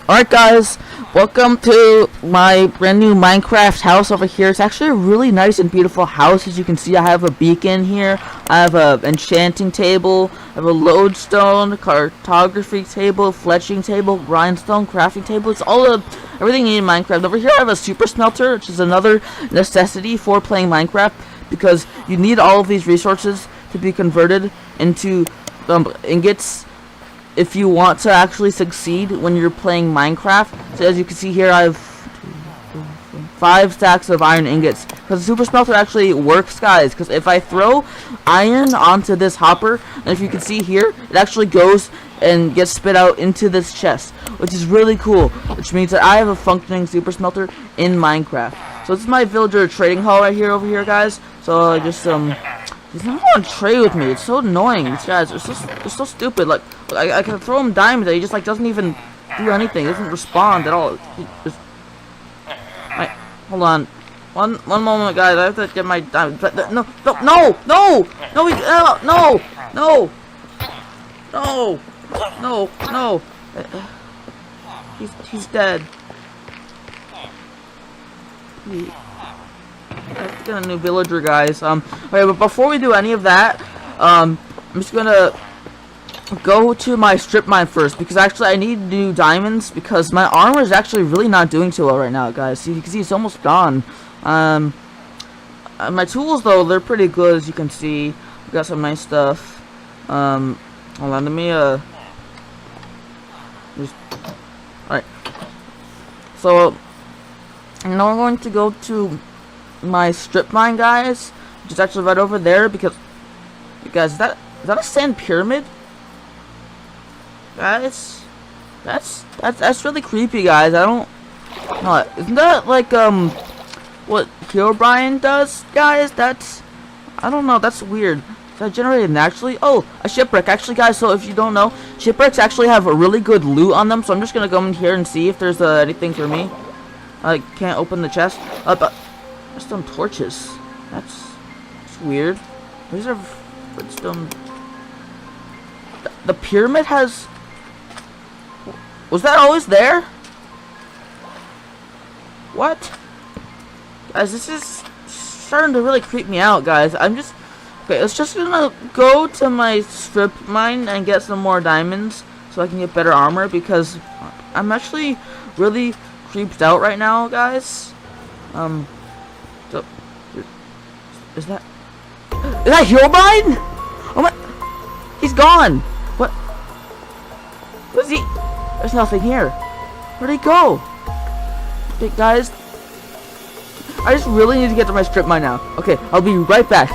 Alright guys, welcome to my brand new Minecraft house over here. It's actually a really nice and beautiful house. As you can see, I have a beacon here, I have a enchanting table, I have a lodestone, cartography table, fletching table, rhinestone, crafting table. It's all everything you need in Minecraft. Over here I have a super smelter, which is another necessity for playing Minecraft, because you need all of these resources to be converted into ingots if you want to actually succeed when you're playing Minecraft. So as you can see here, I have 5 stacks of iron ingots, because the super smelter actually works, guys, because if I throw iron onto this hopper, and if you can see here, it actually goes and gets spit out into this chest, which is really cool, which means that I have a functioning super smelter in Minecraft. So this is my villager trading hall right here over here, guys. So I just he's not want to trade with me. It's so annoying. These guys are so stupid. Like I can throw him diamonds, and he just like doesn't even do anything. He doesn't respond at all. He just, hold on, one moment, guys. I have to get my diamond. No, he's dead. Let's get a new villager, guys. Okay, but before we do any of that, I'm just gonna go to my strip mine first, because actually I need new diamonds, because my armor is actually really not doing too well right now, guys. See, you can see it's almost gone. My tools, though, they're pretty good, as you can see. I've got some nice stuff. Hold on, let me alright. So now we're going to go to my strip mine, guys, which is actually right over there, because you guys, is that a sand pyramid? Guys, that's really creepy, guys. I don't know. Isn't that like what Herobrine does, guys? I don't know, that's weird. Is that generated naturally? Oh, a shipwreck. Actually, guys, so if you don't know, shipwrecks actually have a really good loot on them, so I'm just gonna go in here and see if there's anything for me. I can't open the chest. But some torches. That's weird. These are redstone. The pyramid has. Was that always there? What? Guys, this is starting to really creep me out, guys. I'm just. Okay, let's just gonna go to my strip mine and get some more diamonds so I can get better armor, because I'm actually really creeped out right now, guys. So, is that Herobrine? Oh my, he's gone. What? Was he? There's nothing here. Where'd he go? Okay, guys, I just really need to get to my strip mine now. Okay, I'll be right back.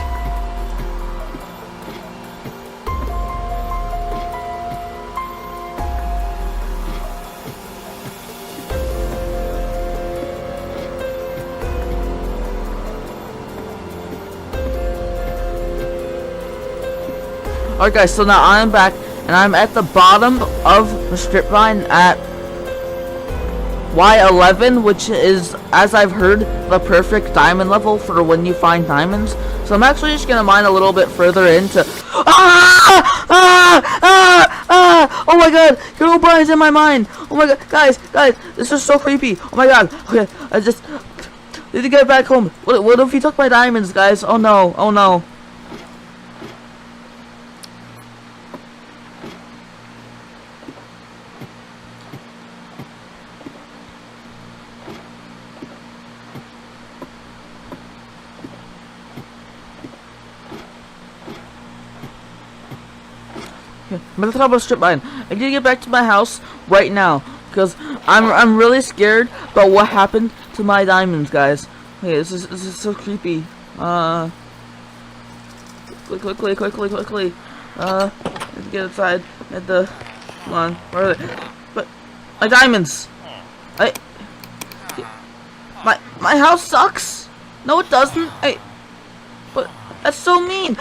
Alright, guys, so now I'm back, and I'm at the bottom of the strip mine at Y11, which is, as I've heard, the perfect diamond level for when you find diamonds. So I'm actually just gonna mine a little bit further into. Oh my god, Herobrine's in my mine. Oh my god, guys, this is so creepy. Oh my god. Okay, I just need to get back home. What if he took my diamonds, guys? Oh no, oh no. I'm at the top of the strip mine. I need to get back to my house right now, because I'm really scared about what happened to my diamonds, guys. Okay, this is so creepy. Quickly. Let's get inside. Come on, where are they? But my diamonds. My house sucks. No, it doesn't. But that's so mean.